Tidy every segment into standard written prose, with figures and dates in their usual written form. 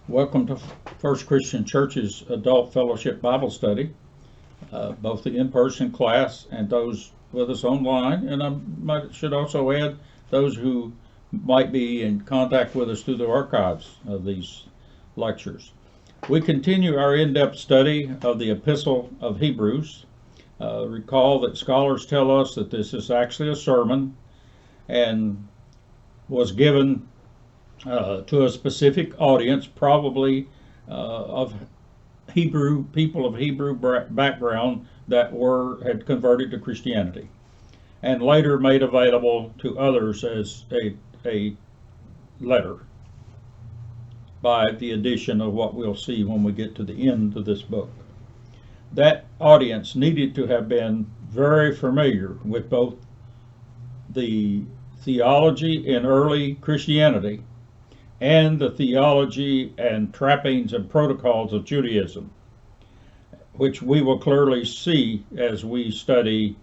Welcome to First Christian Church's Adult Fellowship Bible Study, both the in-person class and those with us online. And should also add those who might be in contact with us through the archives of these lectures. We continue our in-depth study of the Epistle of Hebrews. Recall that scholars tell us that this is actually a sermon and was given to a specific audience, probably of Hebrew people of Hebrew background that had converted to Christianity, and later made available to others as a letter by the addition of what we'll see when we get to the end of this book. That audience needed to have been very familiar with both the theology in early Christianity and the theology and trappings and protocols of Judaism, which we will clearly see as we study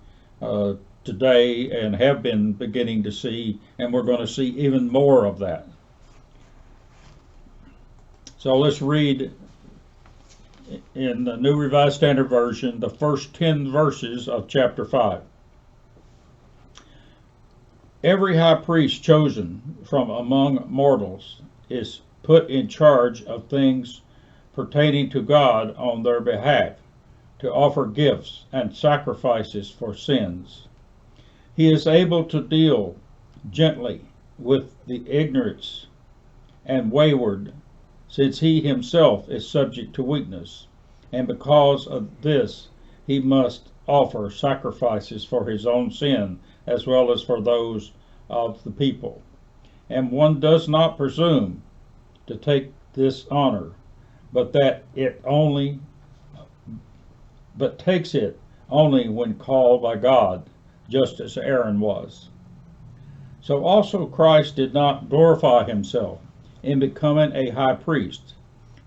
today and have been beginning to see, and we're going to see even more of that. So let's read in the New Revised Standard Version the first 10 verses of chapter 5. Every high priest chosen from among mortals is put in charge of things pertaining to God on their behalf, to offer gifts and sacrifices for sins. He is able to deal gently with the ignorant and wayward, since he himself is subject to weakness, and because of this he must offer sacrifices for his own sin as well as for those of the people. And one does not presume to take this honor, but takes it only when called by God, just as Aaron was. So also Christ did not glorify himself in becoming a high priest,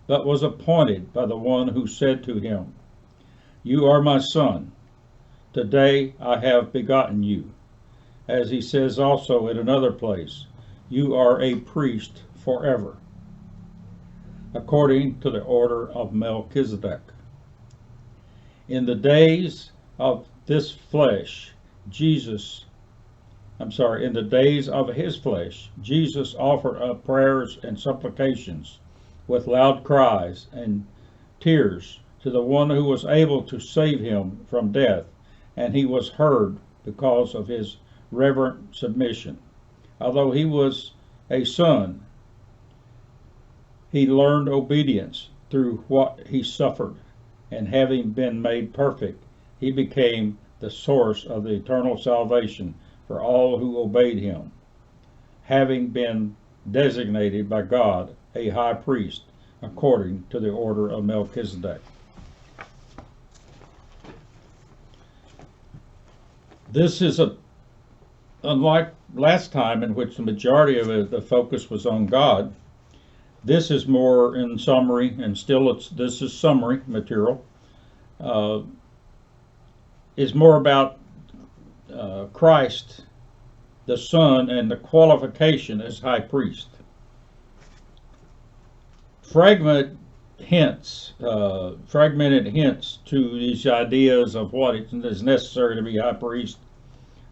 but was appointed by the one who said to him, "You are my son, today I have begotten you." As he says also in another place, "You are a priest forever, according to the order of Melchizedek." In the days of his flesh, Jesus offered up prayers and supplications with loud cries and tears to the one who was able to save him from death, and he was heard because of his reverent submission. Although he was a son, he learned obedience through what he suffered, and having been made perfect, he became the source of the eternal salvation for all who obeyed him, having been designated by God a high priest according to the order of Melchizedek. This is unlike last time, in which the majority of the focus was on God. This is more in summary, and this is summary material. Is more about Christ, the Son, and the qualification as high priest. Fragmented hints to these ideas of what is necessary to be high priest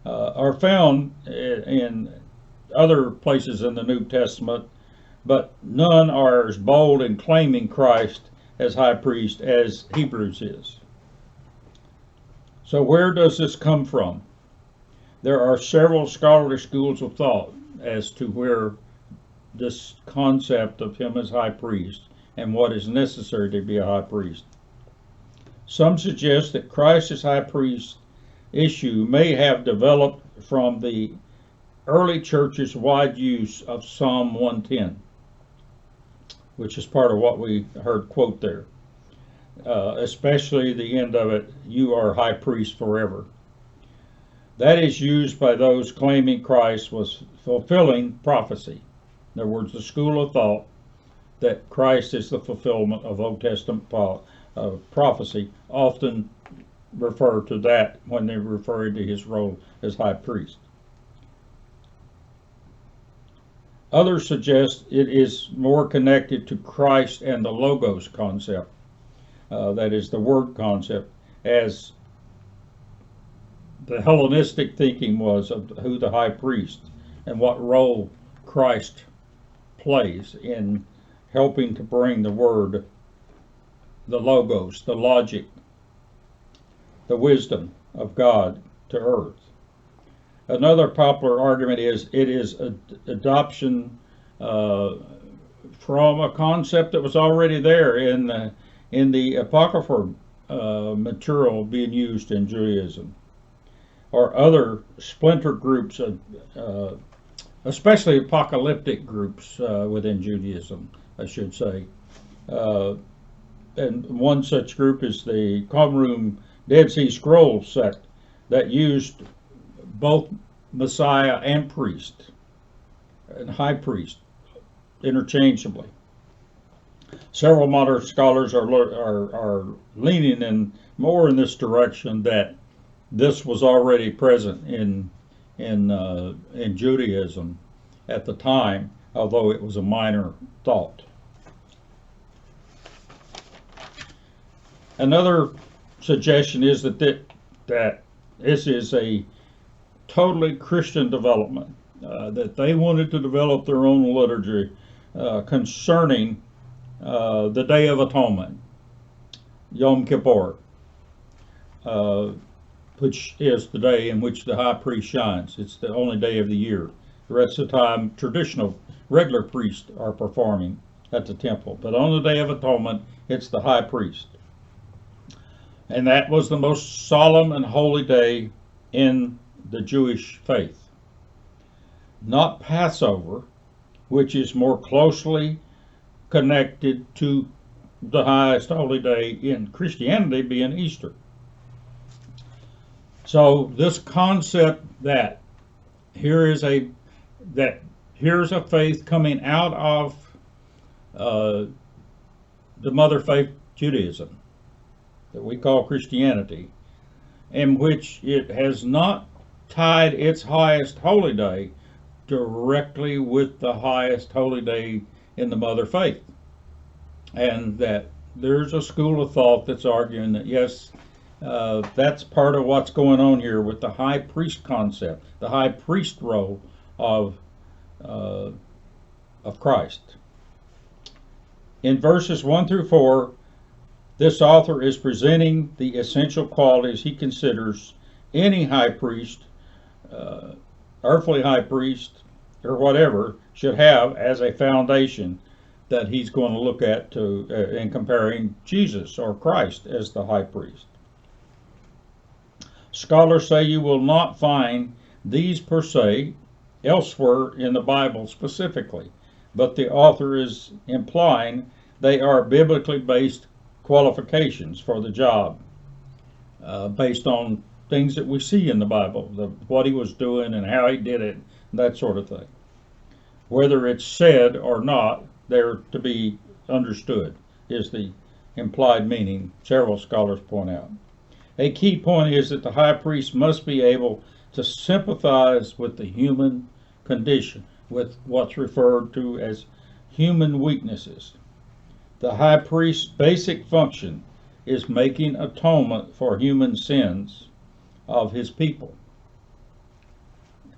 are found in other places in the New Testament, but none are as bold in claiming Christ as high priest as Hebrews is. So where does this come from? There are several scholarly schools of thought as to where this concept of him as high priest and what is necessary to be a high priest. Some suggest that Christ as high priest issue may have developed from the early church's wide use of Psalm 110, which is part of what we heard quote there, especially the end of it, "You are high priest forever." That is used by those claiming Christ was fulfilling prophecy. In other words, the school of thought that Christ is the fulfillment of Old Testament prophecy often refer to that when they refer to his role as high priest. Others suggest it is more connected to Christ and the Logos concept, that is the word concept, as the Hellenistic thinking was of who the high priest and what role Christ plays in helping to bring the word, the Logos, the logic, the wisdom of God to earth. Another popular argument is it is adoption from a concept that was already there in the Apocrypha material being used in Judaism, or other splinter groups, especially apocalyptic groups within Judaism, I should say. And one such group is the Qumran Dead Sea Scrolls sect that used both Messiah and priest and high priest interchangeably. Several modern scholars are leaning in more in this direction, that this was already present in Judaism at the time, although it was a minor thought. Another suggestion is that this is a totally Christian development, that they wanted to develop their own liturgy concerning the Day of Atonement, Yom Kippur, which is the day in which the high priest shines. It's the only day of the year. The rest of the time, traditional, regular priests are performing at the temple. But on the Day of Atonement, it's the high priest. And that was the most solemn and holy day in the Jewish faith. Not Passover, which is more closely connected to the highest holy day in Christianity, being Easter. So this concept that here's a faith coming out of the mother faith Judaism that we call Christianity, in which it has not tied its highest holy day directly with the highest holy day in the mother faith. And that there's a school of thought that's arguing that yes, that's part of what's going on here with the high priest concept, the high priest role of Christ. In verses 1 through 4, this author is presenting the essential qualities he considers any high priest, earthly high priest, or whatever, should have as a foundation that he's going to look at in comparing Jesus or Christ as the high priest. Scholars say you will not find these per se elsewhere in the Bible specifically, but the author is implying they are biblically based qualifications for the job, based on things that we see in the Bible, what he was doing and how he did it, that sort of thing. Whether it's said or not, they're to be understood, is the implied meaning, several scholars point out. A key point is that the high priest must be able to sympathize with the human condition, with what's referred to as human weaknesses. The high priest's basic function is making atonement for human sins of his people.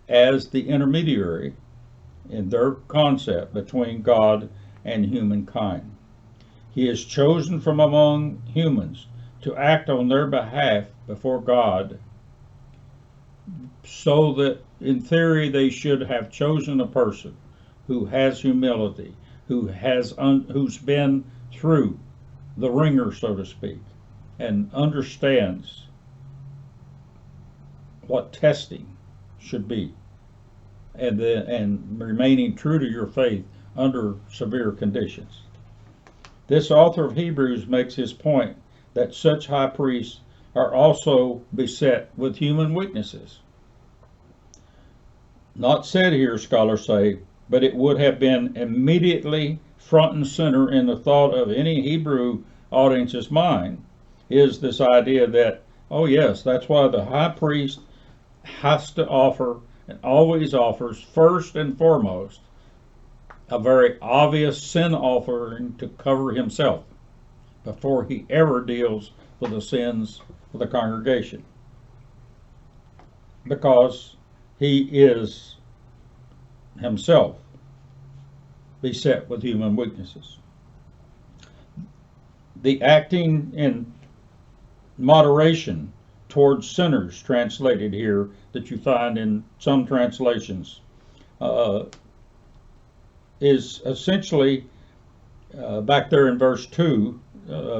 As the intermediary in their concept between God and humankind, he is chosen from among humans to act on their behalf before God, so that in theory they should have chosen a person who has humility, who's been through the ringer, so to speak, and understands what testing should be, and remaining true to your faith under severe conditions. This author of Hebrews makes his point that such high priests are also beset with human weaknesses. Not said here, scholars say, but it would have been immediately front and center in the thought of any Hebrew audience's mind, is this idea that, oh yes, that's why the high priest has to offer and always offers first and foremost a very obvious sin offering to cover himself before he ever deals with the sins of the congregation, because he is himself beset with human weaknesses. The acting in moderation towards sinners, translated here, that you find in some translations, is essentially back there in verse 2,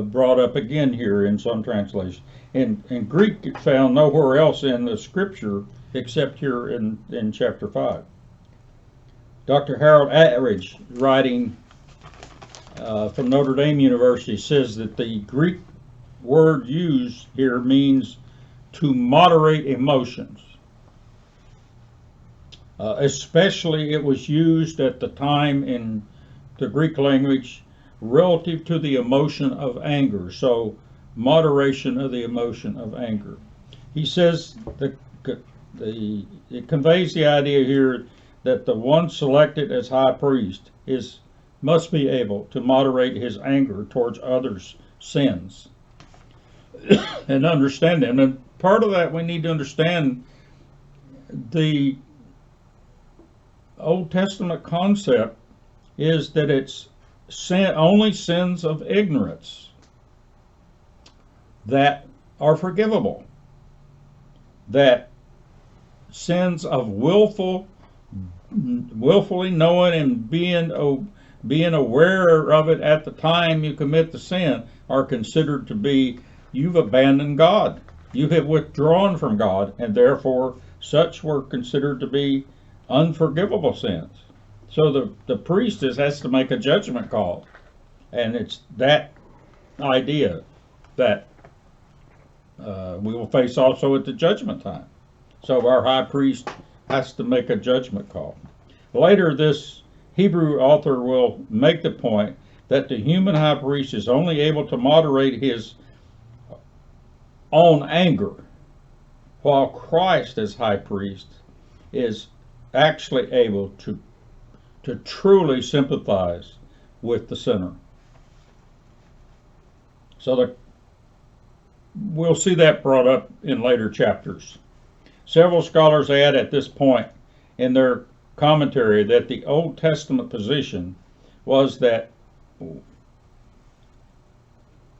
brought up again here in some translations. In Greek, it's found nowhere else in the scripture except here in chapter 5. Dr. Harold Atridge, writing from Notre Dame University, says that the Greek word used here means to moderate emotions. Especially it was used at the time in the Greek language relative to the emotion of anger. So moderation of the emotion of anger. He says it conveys the idea here that the one selected as high priest must be able to moderate his anger towards others' sins and understand them. And part of that, we need to understand the Old Testament concept is that it's only sins of ignorance that are forgivable, that sins of willfully knowing and being aware of it at the time you commit the sin are considered to be, you've abandoned God, you have withdrawn from God, and therefore such were considered to be unforgivable sins. So the priest has to make a judgment call, and it's that idea that we will face also at the judgment time. So our high priest has to make a judgment call. Later, this Hebrew author will make the point that the human high priest is only able to moderate his own anger, while Christ as high priest is actually able to truly sympathize with the sinner. So we'll see that brought up in later chapters. Several scholars add at this point in their commentary that the Old Testament position was that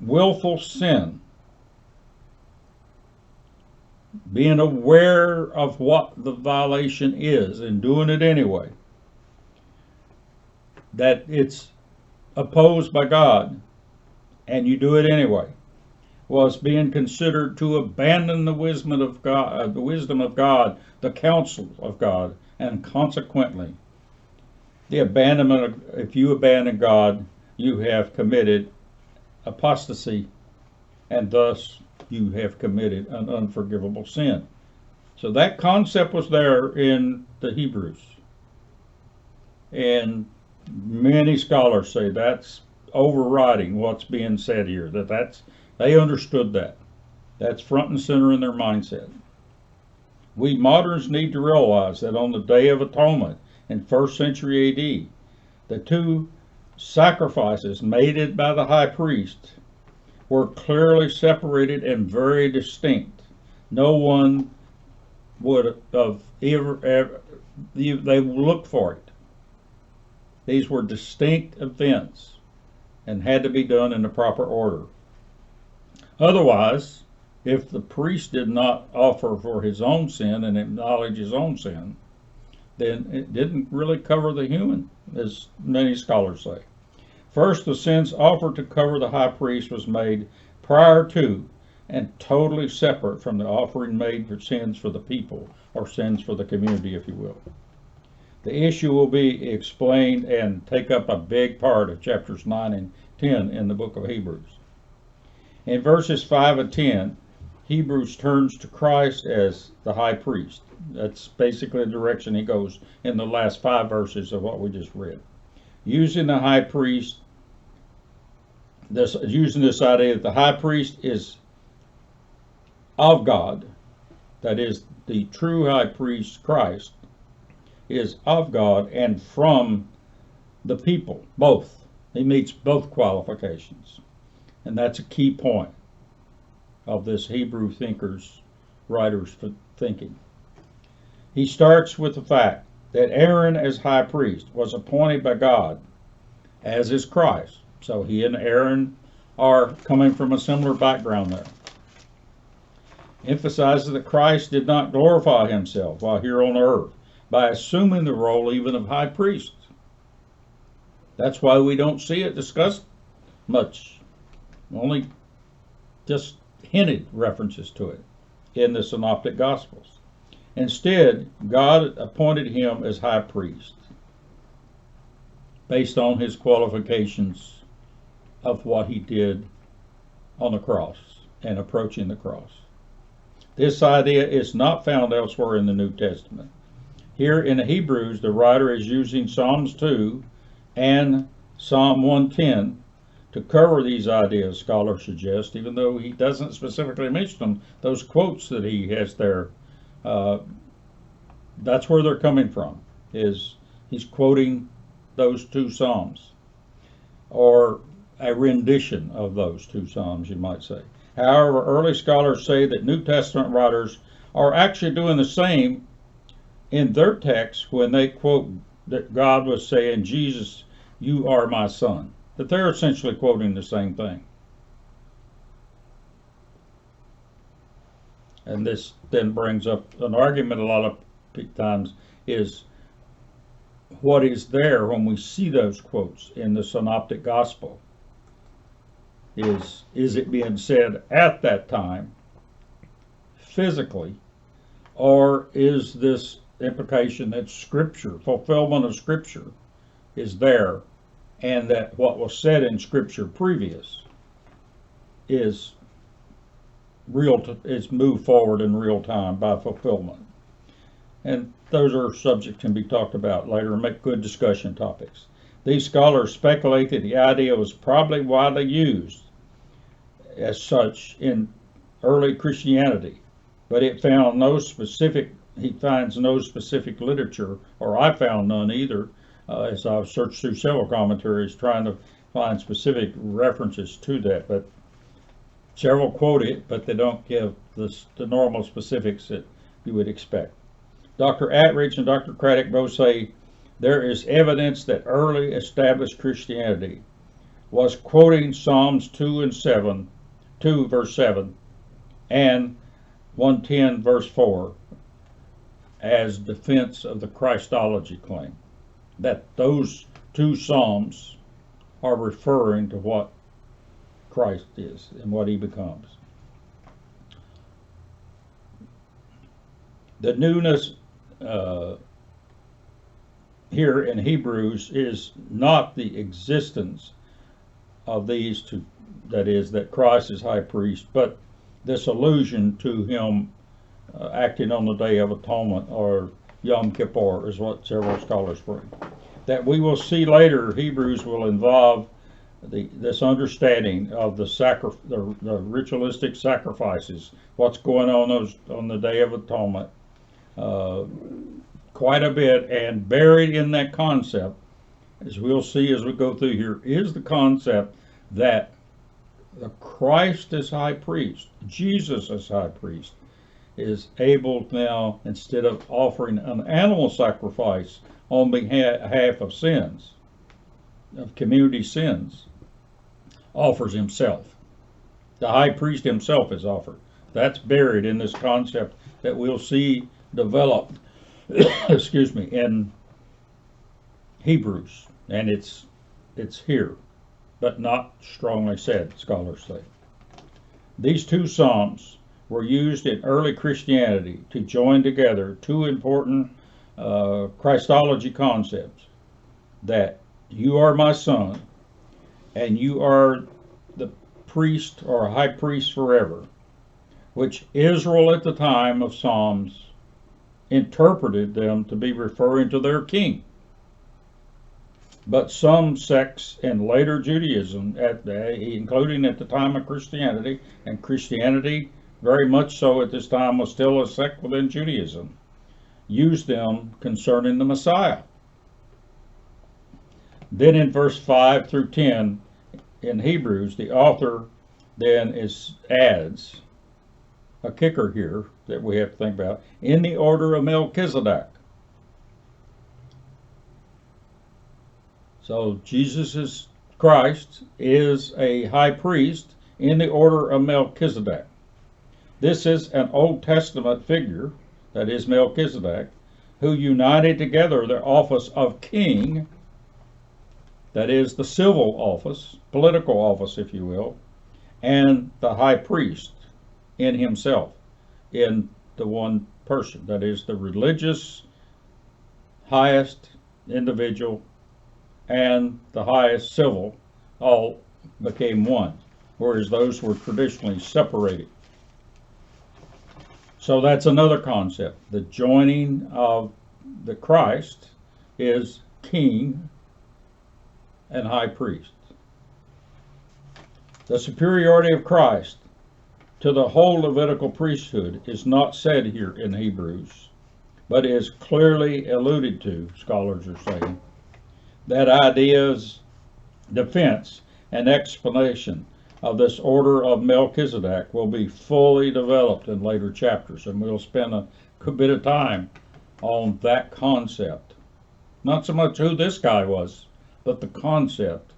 willful sin, being aware of what the violation is and doing it anyway, that it's opposed by God and you do it anyway, was being considered to abandon the wisdom of God, the counsel of God, and consequently, if you abandon God, you have committed apostasy, and thus you have committed an unforgivable sin. So that concept was there in the Hebrews, and many scholars say that's overriding what's being said here, they understood that. That's front and center in their mindset. We moderns need to realize that on the Day of Atonement in 1st century AD, the two sacrifices made by the high priest were clearly separated and very distinct. No one would have ever they looked for it. These were distinct events and had to be done in the proper order. Otherwise, if the priest did not offer for his own sin and acknowledge his own sin, then it didn't really cover the human, as many scholars say. First, the sins offered to cover the high priest was made prior to and totally separate from the offering made for sins for the people, or sins for the community, if you will. The issue will be explained and take up a big part of chapters 9 and 10 in the book of Hebrews. In verses 5 and 10, Hebrews turns to Christ as the high priest. That's basically the direction he goes in the last 5 verses of what we just read. Using the high priest, using this idea that the high priest is of God, that is, the true high priest, Christ, is of God and from the people, both. He meets both qualifications. And that's a key point of this Hebrew writer's thinking. He starts with the fact that Aaron as high priest was appointed by God, as is Christ. So he and Aaron are coming from a similar background there. Emphasizes that Christ did not glorify himself while here on earth by assuming the role even of high priest. That's why we don't see it discussed much. Only just hinted references to it in the Synoptic Gospels. Instead, God appointed him as high priest based on his qualifications of what he did on the cross and approaching the cross. This idea is not found elsewhere in the New Testament. Here in the Hebrews, the writer is using Psalms 2 and Psalm 110 to cover these ideas, scholars suggest, even though he doesn't specifically mention them. Those quotes that he has there, that's where they're coming from, is he's quoting those two Psalms, or a rendition of those two Psalms, you might say. However, early scholars say that New Testament writers are actually doing the same in their texts when they quote that God was saying, Jesus, you are my son. That they're essentially quoting the same thing. And this then brings up an argument a lot of times is what is there when we see those quotes in the Synoptic Gospel. Is it being said at that time, physically, or is this implication that Scripture, fulfillment of Scripture, is there, and that what was said in Scripture previous is moved forward in real time by fulfillment? And those are subjects can be talked about later and make good discussion topics. These scholars speculate that the idea was probably widely used as such in early Christianity, but he finds no specific literature, or I found none either, as I've searched through several commentaries trying to find specific references to that. But several quote it, but they don't give the normal specifics that you would expect. Dr. Attridge and Dr. Craddock both say there is evidence that early established Christianity was quoting Psalms 2 verse 7 and 110 verse 4 as defense of the Christology claim, that those two Psalms are referring to what Christ is and what he becomes. The newness here in Hebrews is not the existence of these two, that is, that Christ is high priest, but this allusion to him acting on the Day of Atonement, or Yom Kippur, is what several scholars bring. That we will see later, Hebrews will involve this understanding of the ritualistic sacrifices, what's going on the Day of Atonement, quite a bit, and buried in that concept, as we'll see as we go through here, is the concept that the Christ as high priest, Jesus as high priest, is able now, instead of offering an animal sacrifice on behalf of sins, of community sins, offers himself. The high priest himself is offered. That's buried in this concept that we'll see developed excuse me, in Hebrews, and it's here, but not strongly said, scholars say. These two Psalms were used in early Christianity to join together two important Christology concepts, that you are my son, and you are the priest or high priest forever, which Israel at the time of Psalms interpreted them to be referring to their king. But some sects in later Judaism, including at the time of Christianity, and Christianity very much so at this time was still a sect within Judaism, used them concerning the Messiah. Then in verse 5 through 10 in Hebrews, the author then adds a kicker here that we have to think about, in the order of Melchizedek. So Jesus Christ is a high priest in the order of Melchizedek. This is an Old Testament figure, that is Melchizedek, who united together the office of king, that is the civil office, political office, if you will, and the high priest in himself, in the one person, that is the religious highest individual and the highest civil, all became one, whereas those were traditionally separated. So that's another concept. The joining of the Christ is king and high priest. The superiority of Christ to the whole Levitical priesthood is not said here in Hebrews, but is clearly alluded to, scholars are saying. That idea's defense and explanation of this order of Melchizedek will be fully developed in later chapters, and we'll spend a good bit of time on that concept. Not so much who this guy was, but the concept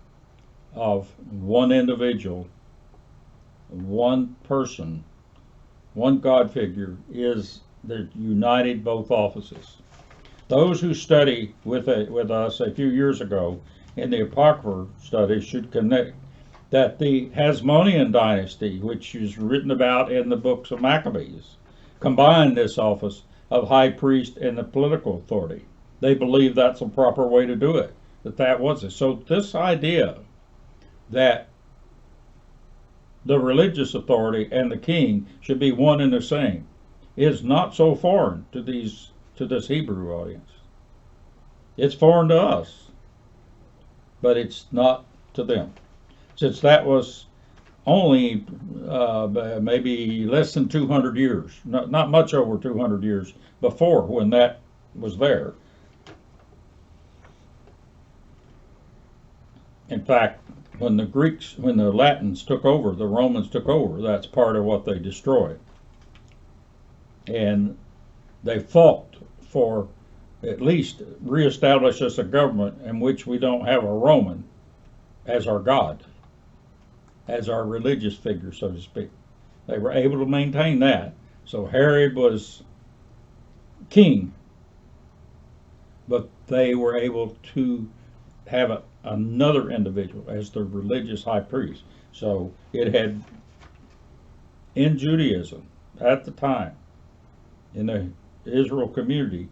of one individual, one person, one God figure is that united both offices. Those who study with us a few years ago in the Apocrypha study should connect that the Hasmonean dynasty, which is written about in the books of Maccabees, combined this office of high priest and the political authority. They believe that's the proper way to do it, that was it. So this idea that the religious authority and the king should be one and the same is not so foreign to this Hebrew audience. It's foreign to us, but it's not to them. Since that was only maybe less than 200 years, not much over 200 years before when that was there. In fact, when the Latins took over, the Romans took over, that's part of what they destroyed. And they fought for at least reestablish us a government in which we don't have a Roman as our God, as our religious figure, so to speak. They were able to maintain that. So Herod was king, but they were able to have another individual as the religious high priest. So it had, in Judaism at the time, in the Israel community,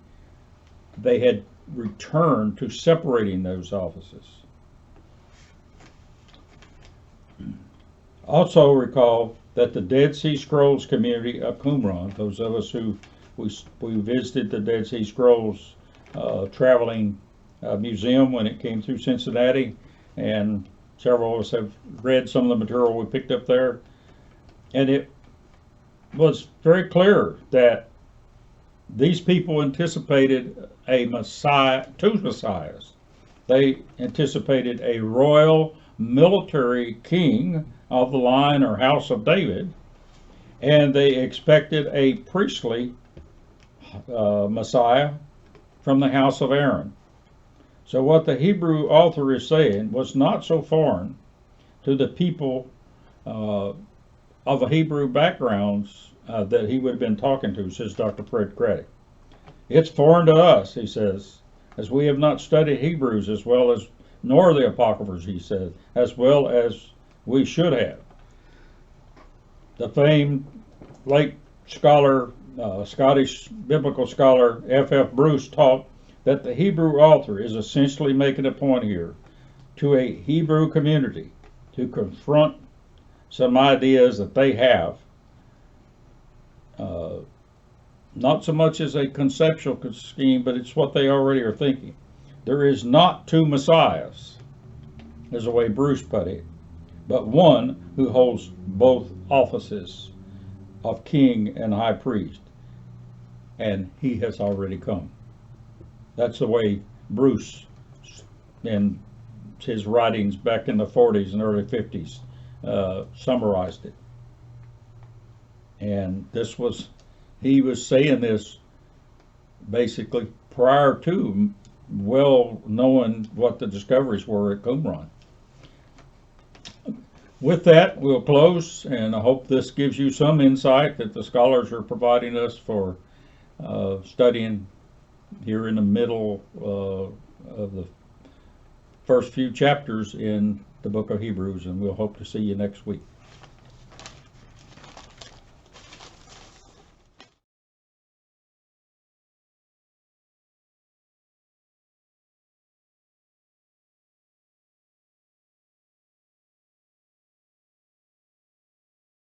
they had returned to separating those offices. Also recall that the Dead Sea Scrolls community of Qumran, those of us who we visited the Dead Sea Scrolls traveling museum when it came through Cincinnati, and several of us have read some of the material we picked up there, and it was very clear that these people anticipated a Messiah, two Messiahs. They anticipated a royal military king of the line or house of David, and they expected a priestly Messiah from the house of Aaron. So what the Hebrew author is saying was not so foreign to the people of a Hebrew backgrounds that he would have been talking to, says Dr. Fred Craddock. It's foreign to us, he says, as we have not studied Hebrews as well as, nor the Apocryphas, he said, as well as we should have. The famed late scholar, Scottish biblical scholar F.F. Bruce taught that the Hebrew author is essentially making a point here to a Hebrew community to confront some ideas that they have, not so much as a conceptual scheme, but it's what they already are thinking. There is not two messiahs, is the way Bruce put it, but one who holds both offices of king and high priest, and he has already come. That's the way Bruce, in his writings back in the 40s and early 50s, summarized it. And he was saying this basically prior to well knowing what the discoveries were at Qumran. With that, we'll close, and I hope this gives you some insight that the scholars are providing us for studying here in the middle of the first few chapters in the book of Hebrews, and we'll hope to see you next week.